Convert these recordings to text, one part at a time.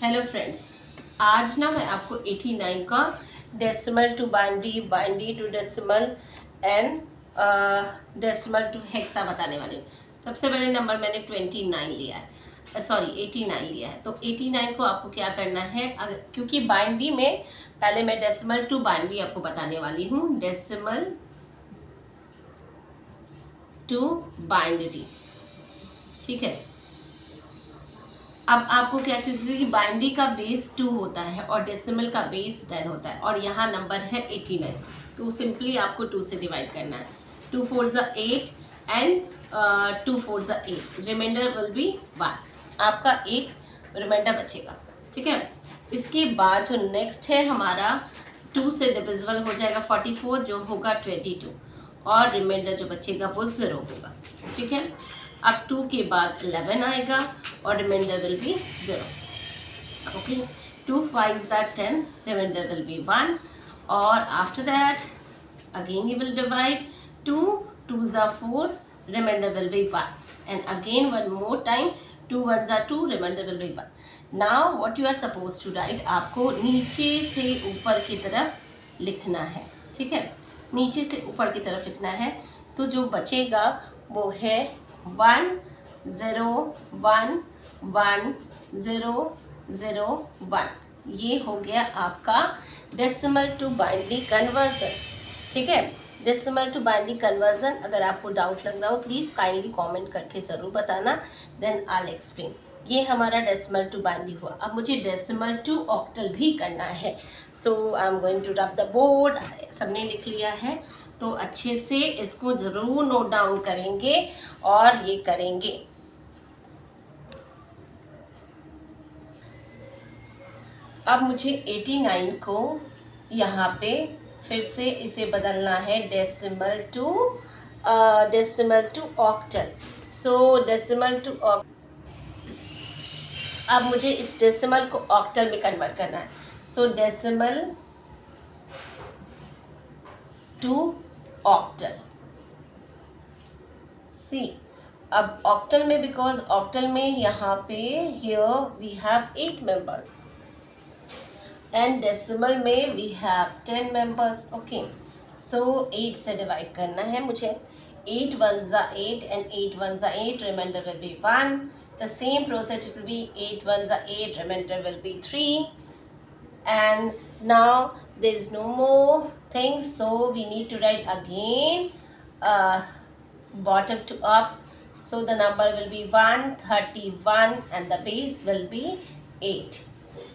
Hello friends, आज ना मैं आपको 89 का decimal to binary, binary to decimal and decimal to hexa बताने वाली हूँ। सबसे पहले नंबर मैंने 29 लिया है, सॉरी 89 लिया है। तो 89 को आपको क्या करना है, क्योंकि बाइनरी में पहले मैं डेसिमल टू बाइनरी आपको बताने वाली हूँ। डेसिमल टू बाइनरी, ठीक है। अब आपको क्या, क्योंकि बाइनरी का बेस 2 होता है और डेसिमल का बेस 10 होता है और यहाँ नंबर है 89, तो सिंपली आपको 2 से डिवाइड करना है। 2 4 ज़ा 8 एंड 2 4 ज़ा 8, रिमाइंडर विल बी 1। आपका एक रिमाइंडर बचेगा, ठीक है। इसके बाद जो नेक्स्ट है हमारा 2 से डिविजिबल हो जाएगा 44, जो होगा 22, और रिमाइंडर जो बचेगा वो 0 होगा, ठीक है। अब 2 के बाद 11 आएगा और रिमाइंडर विल बी 0, ओके। 2 5 ज़ा 10, रिमाइंडर विल बी 1, और after that again you will divide 2 2 ज़ा 4, remainder will be 1, and again one more time 2 1 ज़ा 2, remainder will be 1. now what you are supposed to write, आपको नीचे से ऊपर की तरफ लिखना है, ठीक है। नीचे से ऊपर की तरफ लिखना है, तो जो बचेगा वो है 1 0 1 1 0 0 1। ये हो गया आपका डेसिमल टू बाइनरी कन्वर्जन, ठीक है। Decimal to binary conversion. अगर आपको डाउट लग रहा हो प्लीज़ काइंडली कमेंट करके ज़रूर बताना, देन आई विल एक्सप्लेन। ये हमारा डेसिमल टू बाइनरी हुआ। अब मुझे डेसिमल टू ऑक्टल भी करना है, so I am going to rub the board. सबने लिख लिया है तो अच्छे से इसको ज़रूर नोट डाउन करेंगे और ये करेंगे। अब मुझे 89 को यहाँ पे फिर से इसे बदलना है decimal to octal. So decimal to octal, अब मुझे इस डेसिमल को ऑक्टल में कन्वर्ट करना है। So decimal to octal, see. अब ऑक्टल में, बिकॉज ऑक्टल में यहाँ पे here we have 8 members and decimal में we have 10 members, okay. So 8 से डिवाइड करना है मुझे। 8 1 ज़ा 8 एंड 8 1 ज़ा 8, remainder will be 1। The same process it will be 8 1 ज़ा 8, remainder will be 3, and now there is no more things, so we need to write again bottom to up. So the number will be 131 and the base will be 8,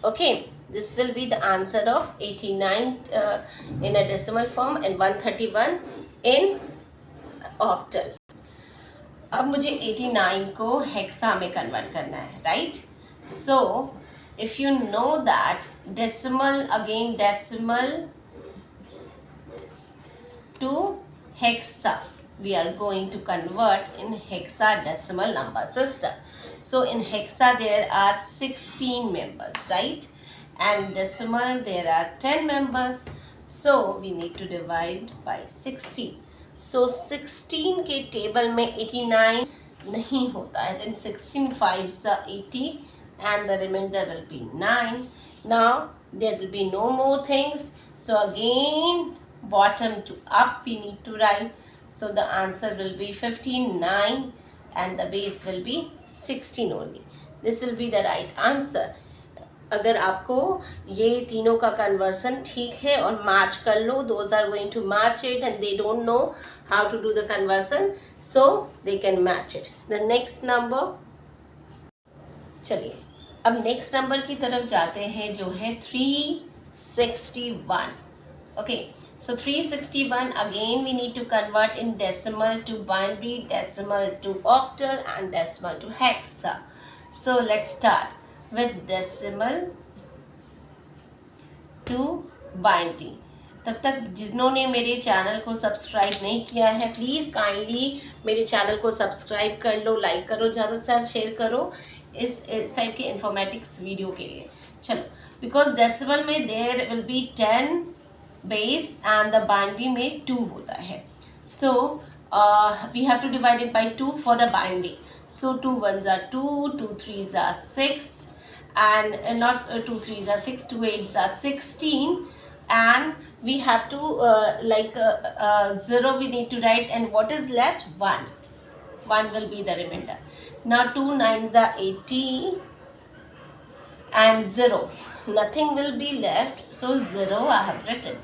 okay. This will be the answer of 89 in a decimal form and 131 in octal. अब मुझे 89 को hexa में convert करना है, right. So if you know that decimal, again decimal to hexa, we are going to convert in hexadecimal number system. So in hexa there are 16 members, right, and decimal there are 10 members, so we need to divide by 16. So 16 के table में 89 नहीं होता है, then 16 5 ज़ा 80 and the remainder will be 9. Now there will be no more things, so again bottom to up we need to write. So the answer will be 59 and the base will be 16 only. This will be the right answer. अगर आपको ये तीनों का conversion ठीक है और match कर लो, those are going to match it and they don't know how to do the conversion, so they can match it. The next number, चलिए अब नेक्स्ट नंबर की तरफ जाते हैं, जो है 361, okay. So 361 again we need to convert in decimal to binary, decimal to octal and decimal to hexa. So let's start with decimal to binary. तब तक जिन्होंने मेरे चैनल को सब्सक्राइब नहीं किया है प्लीज़ काइंडली मेरे चैनल को सब्सक्राइब कर लो, लाइक करो, ज़्यादा से ज़्यादा शेयर करो इस टाइप के इन्फॉर्मेटिक्स वीडियो के लिए। चलो, बिकॉज डेसिमल में there will be 10 base and the binary में 2 होता है, so we have to divide it by 2 for the binary. So 2 1 ज़ा 2, 2 3 ज़ा 6 and not 2 3s are 6, 2 8s are 16, and we have to 0 we need to write, and what is left? 1 will be the remainder. Now 2 9s are 80 and 0, nothing will be left, so 0 I have written.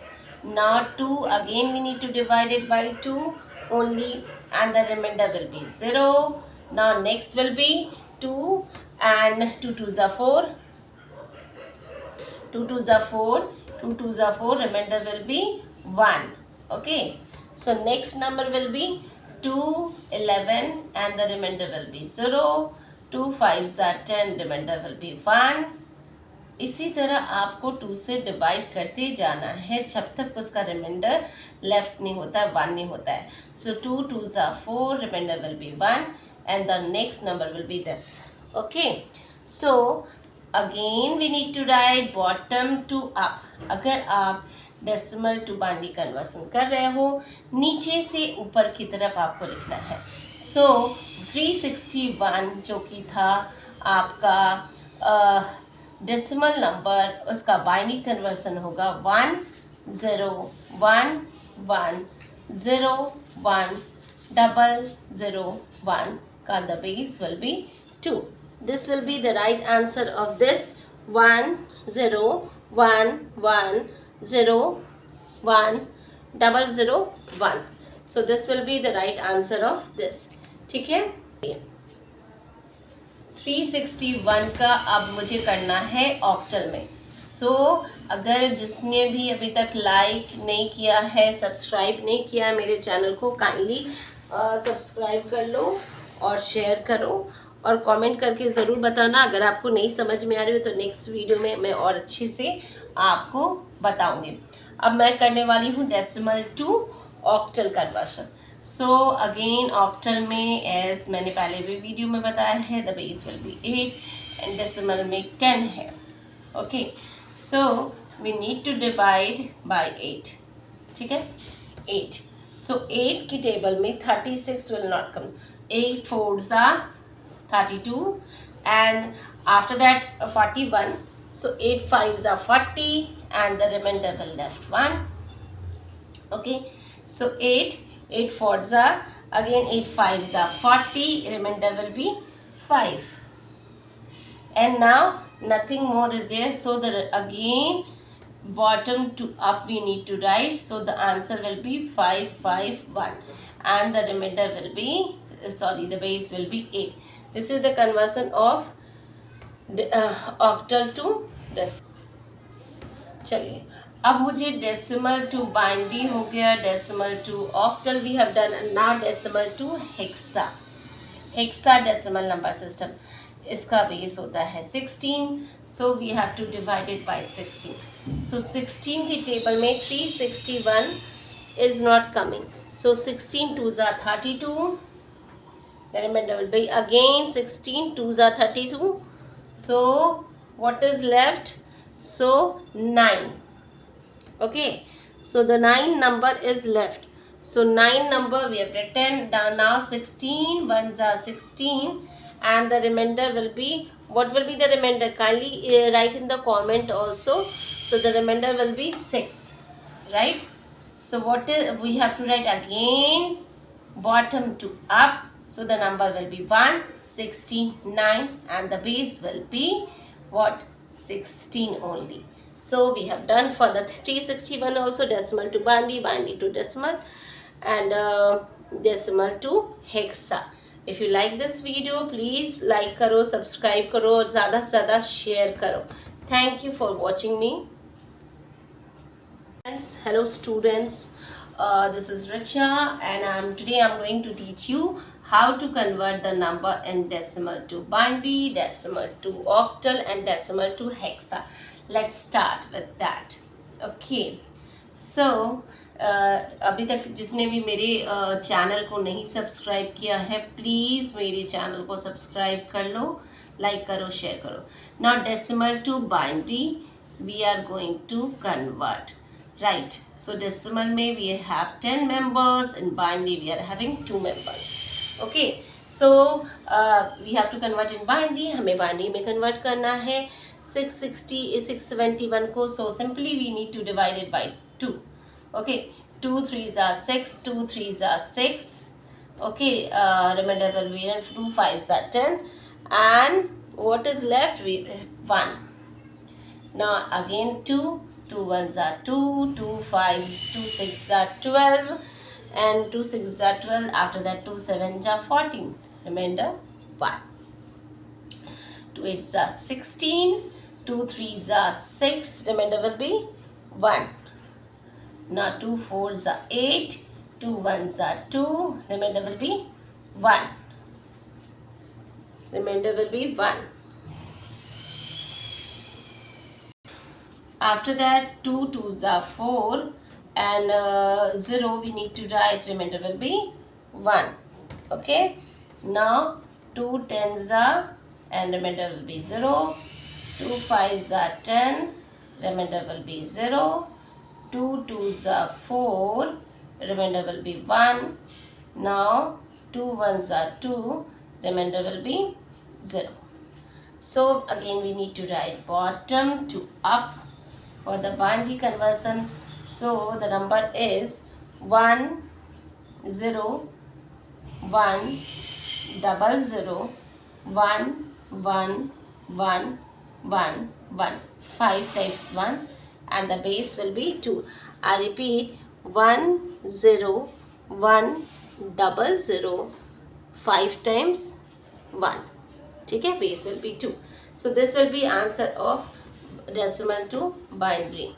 Now 2, again we need to divide it by 2 only, and the remainder will be 0. Now next will be 2, and 2 2s are 4, 2 2s are 4, 2 2s are 4, remainder will be 1. Okay, so next number will be 2 11, and the remainder will be 0. 2 5s are 10, remainder will be 1. इसी तरह आपको 2 से divide करते जाना है जब तक उसका रिमाइंडर लेफ्ट नहीं होता है, 1 नहीं होता है. So 2 2s are 4, remainder will be 1, and the next number will be this. Okay, so again we need to write bottom to up. अगर आप डेसिमल टू बाइनरी कन्वर्सन कर रहे हो, नीचे से ऊपर की तरफ आपको लिखना है. सो 361 जो कि था आपका डेसिमल नंबर, उसका बाइनरी कन्वर्सन होगा 1 0 1 1 0 1 0 1 का the base will B 2. This will be the right answer of this. 1 0 1 1 0 1 0 1. So this will be the right answer of this. ठीक है, 361 का अब मुझे करना है ऑक्टल में. सो अगर जिसने भी अभी तक लाइक नहीं किया है, सब्सक्राइब नहीं किया है मेरे चैनल को, काइंडली सब्सक्राइब कर लो और शेयर करो, और कमेंट करके ज़रूर बताना. अगर आपको नहीं समझ में आ रही हो तो नेक्स्ट वीडियो में मैं और अच्छे से आपको बताऊंगी. अब मैं करने वाली हूँ decimal to octal conversion. So again octal में, एज मैंने पहले भी वीडियो में बताया है, the base will be 8 and decimal में 10 है. Okay, so we need to divide by 8. ठीक है, 8. सो 8 की टेबल में 36 will not come. 8 4s are 32, and after that 41. So 8 5s are 40, and the remainder will left 1. Okay, so 8 4s are again 8 5s are 40, remainder will be 5, and now nothing more is there. So the again bottom to up we need to write. So the answer will be 5 5 1, and the remainder will be the base will be 8. This is the conversion of octal to decimal. चलिए, अब मुझे decimal to binary हो गया, decimal to octal we have done, now decimal to hexa. Hexa decimal number system, इसका base होता है 16. So we have to divide it by 16. So 16 की table में 361 is not coming. So 16 2s are 32, the remainder will be again 16 2s are 32. So what is left? So 9. Okay, so the 9 number is left. So 9 number we have written down. Now 16 1s are 16, and the remainder will be, what will be the remainder? Kindly write in the comment also. So the remainder will be 6, right? So what is, we have to write again bottom to up. So the number will be 1 16 9, and the base will be what? 16 only. So we have done for the 361 also, decimal to binary, binary to decimal, and decimal to hexa. If you like this video, please like करो, subscribe करो, और ज़्यादा से ज़्यादा share करो. Thank you for watching me. Hello students, this is Richa, and today I'm going to teach you how to convert the number in decimal to binary, decimal to octal, and decimal to hexa. Let's start with that. Okay, so अभी तक जिसने भी मेरे channel को नहीं subscribe किया है, please मेरे चैनल को सब्सक्राइब कर लो, लाइक करो, शेयर करो. Now decimal to binary we are going to convert, right? So decimal में we have 10 members, in binary we are having 2 members. Okay, so we have to convert in binary, हमें binary में convert करना है 671 को. So simply we need to divide it by 2. Okay, 2 3s are 6, 2 3s are 6. Okay, remainder will be 2 5s are 10, and what is left? 1. Now again 2, 2 1s are 2, 2 5s, 2 6s are 12, and 2 6s are 12. After that 2 7s are 14. Remainder 1. 2 8s are 16, 2 3s are 6. Remainder will be 1. Now 2 4s are 8, 2 1s are 2. Remainder will be 1. Remainder will be 1. After that 2 2s are 4, and 0 we need to write. Remainder will be 1. Okay, now 2 10s are, and remainder will be 0. 2 5s are 10, remainder will be 0. 2 2s are 4, remainder will be 1. Now 2 1s are 2, remainder will be 0. So again we need to write bottom to up for the binary conversion. So the number is 1 0 1 0 0 1 1 1 1 1. 5 times 1, and the base will be 2. I repeat, 1 0 1 0 0 5 times 1. ठीक है, base will be 2. So this will be answer of decimal to binary.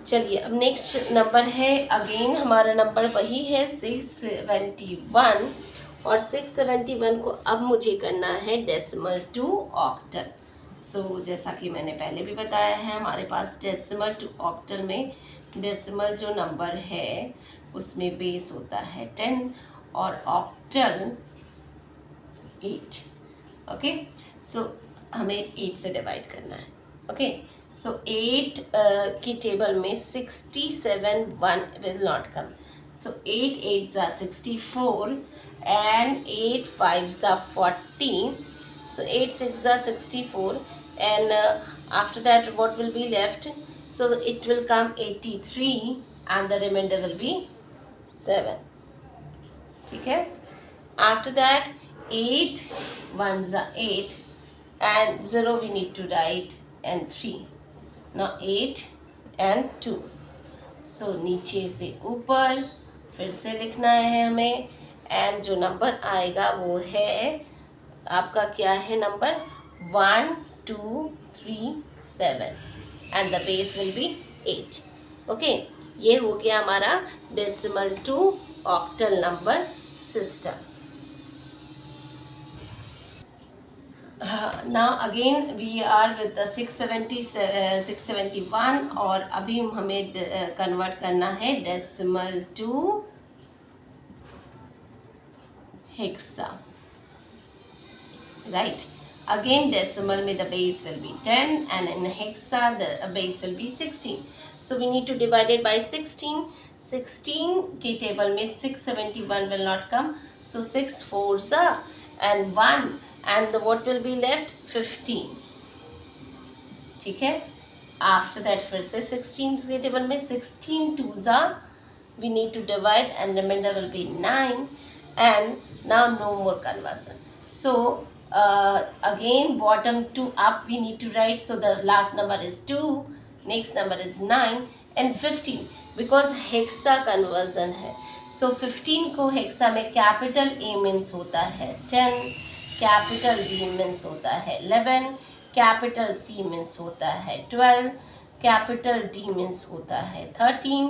चलिए अब next number है. Again हमारा number वही है 671, और 671 को अब मुझे करना है डेसिमल टू ऑक्टल. सो जैसा कि मैंने पहले भी बताया है, हमारे पास डेसिमल टू ऑक्टल में डेसिमल जो नंबर है उसमें बेस होता है 10 और ऑक्टल 8. ओके, सो हमें 8 से डिवाइड करना है. ओके, सो 8 की टेबल में 67 1 will not come. So 8 8s are 64, and 8 5s are 14. So 8 6s are 64, and after that what will be left? So it will come 83, and the remainder will be 7. ठीक है. After that 8 1s are 8, and 0 we need to write, and 3. Now 8 and 2. So नीचे से ऊपर फिर से लिखना है हमें, एंड जो नंबर आएगा वो है आपका क्या है number 1 2 3 7, and the base will be 8. Okay, ये हो गया हमारा decimal to octal number system. Now again we are with the 671, और अभी हमें कन्वर्ट करना है decimal to hexa. Right, again decimal में the base will be 10, and in hexa the base will be 16. So we need to divide it by 16. 16 की table में 671 will not come. So 6 4s are, and 1, and what will be left? 15. ठीक है. After that फिर से 16 के table में 16 2s are, we need to divide, and remainder will be 9, and now no more conversion. So again bottom to up we need to write. So the last number is 2, next number is 9, and 15, because hexa conversion है. So 15 को hexa में capital A means होता है 10, capital B means होता है 11, capital C means होता है 12, capital D means होता है 13,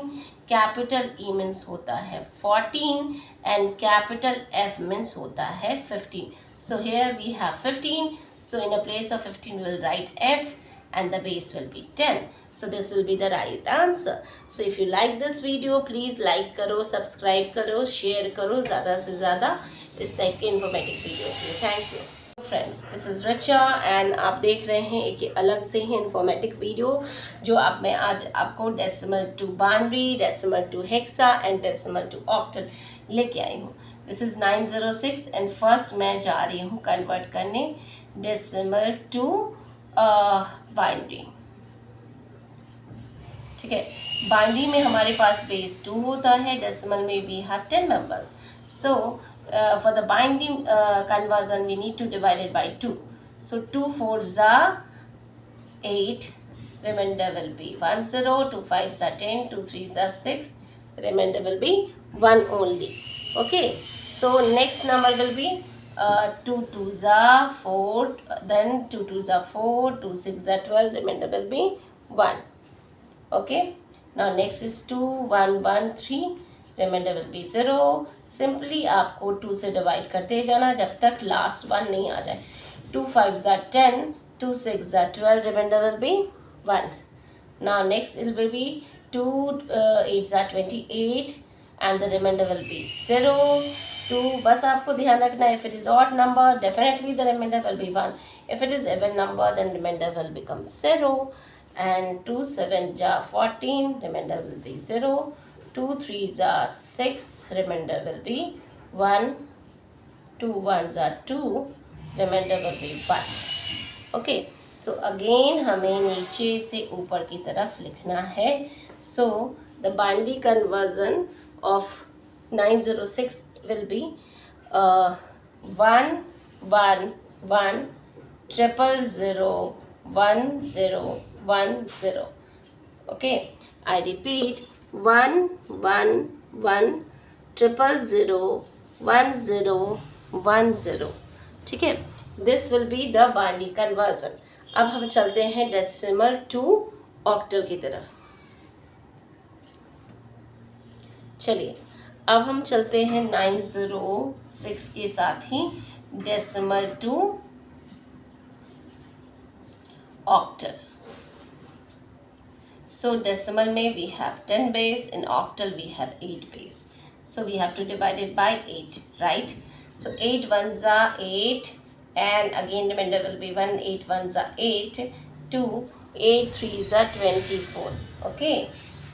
कैपिटल E मीन्स होता है 14, एंड कैपिटल F मीन्स होता है 15. So here we have 15. So in a place of 15 we'll write F, and the base will be 10. So this will be the right answer. So if you like this video, please like करो, subscribe करो, share करो ज़्यादा से ज़्यादा इस type के informative videos में. Thank you friends, this is Richa, and आप देख रहे हैं एक अलग से ही इन्फॉर्मेटिव वीडियो जो आप मैं आज आपको decimal to binary, decimal to hexa, and decimal to octal लेके आई हूँ. दिस इज 906 एंड फर्स्ट मैं जा रही हूँ कन्वर्ट करने डेसिमल टू बाइनरी. ठीक है, बाइनरी में हमारे पास बेस 2 होता है, डेसिमल में we have 10 members. So for the binary conversion we need to divide it by 2. So 2 4s are 8, remainder will be 1 0, 2 5s are 10, 2 3s are 6, remainder will be 1 only. Okay, so next number will be 2 2s are 4, then 2 2s are 4, 2 6s are 12, remainder will be 1. Okay, now next is 2 1 1 3, remainder will be 0. Simply आपको 2 से divide करते जाना जब तक last one नहीं आ जाए. 2 5s are 10, 2 6s are 12, remainder will be 1. Now next it will be 2 8s are 28 and the remainder will be 0. 2 बस आपको ध्यान रखना है, if it is odd number definitely the remainder will be 1. If it is even number then remainder will become 0. And 2 7s are 14, remainder will be 0. 2 3s are 6, remainder will be 1. 2 1s are 2, remainder will be 1. Okay, so again हमें नीचे से ऊपर की तरफ लिखना है. So the binary conversion of 906 will be 1 1 1 triple 0 1 0 1 0. Okay, I repeat 1 1 1 triple 0 1 0 1 0. ठीक है, this will be the binary conversion. अब हम चलते हैं डेसिमल टू ऑक्टल की तरफ. चलिए अब हम चलते हैं 906 के साथ ही decimal to octal. So decimal में we have 10 base, in octal we have 8 base. So we have to divide it by 8, right? So 8 1s are 8 and again remainder will be 1. 8 1s are 8, 2, 8 3s are 24. Okay,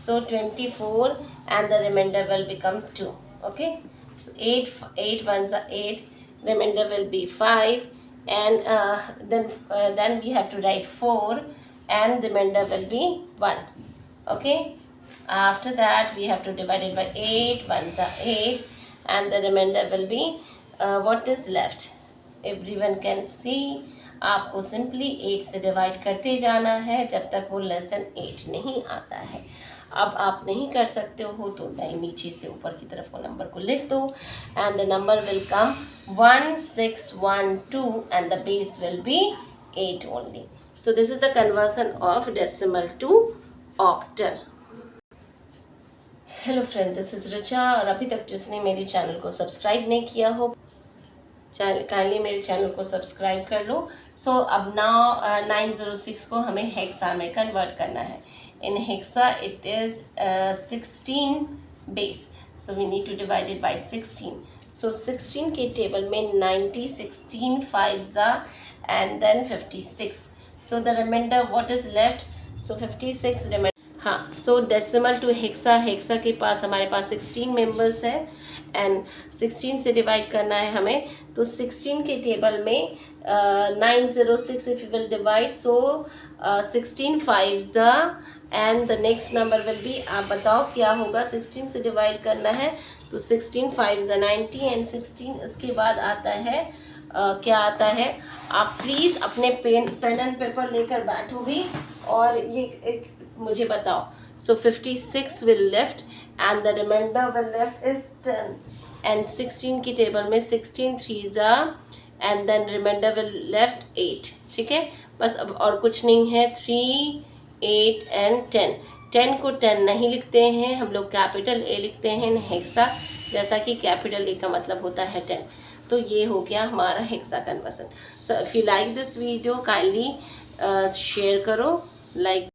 so 24 and the remainder will become 2. Okay, so 8 1s are 8, remainder will be 5 and then we have to write 4 and the remainder will be 1. Okay, after that we have to divide it by 8 1s are 8 and the remainder will be what is left. Everyone can see, आपको simply 8 से divide करते जाना है जब तक वो less than 8 नहीं आता है. अब आप नहीं कर सकते हो तो नीचे से ऊपर की तरफ वो नंबर को लिख दो and the number will come 1612 and the base will be 8 only. So this is the conversion of decimal to octal. Hello friend, this is Richa और अभी तक जिसने मेरे चैनल को सब्सक्राइब नहीं किया हो काइंडली मेरे चैनल को सब्सक्राइब कर लो. सो अब नाउ 906 को हमें हेक्सा में कन्वर्ट करना है. In hexa it is 16 base, so we need to divide it by 16. So 16 के टेबल में 90 16 5s are and then 56. So the remainder what is left? So 56 remainder. हाँ, so decimal to hexa के पास हमारे पास 16 members है and 16 से divide करना है हमें. तो 16 के टेबल में 906 if you will divide, so 16 5s are and the next number will be, आप बताओ क्या होगा. 16 से डिवाइड करना है तो 16 5s are 90 and 16 उसके बाद आता है क्या आता है. आप प्लीज़ अपने पेन एंड पेपर लेकर बैठो भी और ये मुझे बताओ. So 56 will left and the remainder will left is 10 and 16 की टेबल में 16 3s are and then remainder will left 8. ठीक है, बस अब और कुछ नहीं है. 3 8 एंड 10. 10 को 10 नहीं लिखते हैं हम लोग, कैपिटल ए लिखते हैं इन हेक्सा, जैसा कि कैपिटल ए का मतलब होता है 10. तो ये हो गया हमारा hexa conversion. So if you like this video kindly share करो, लाइक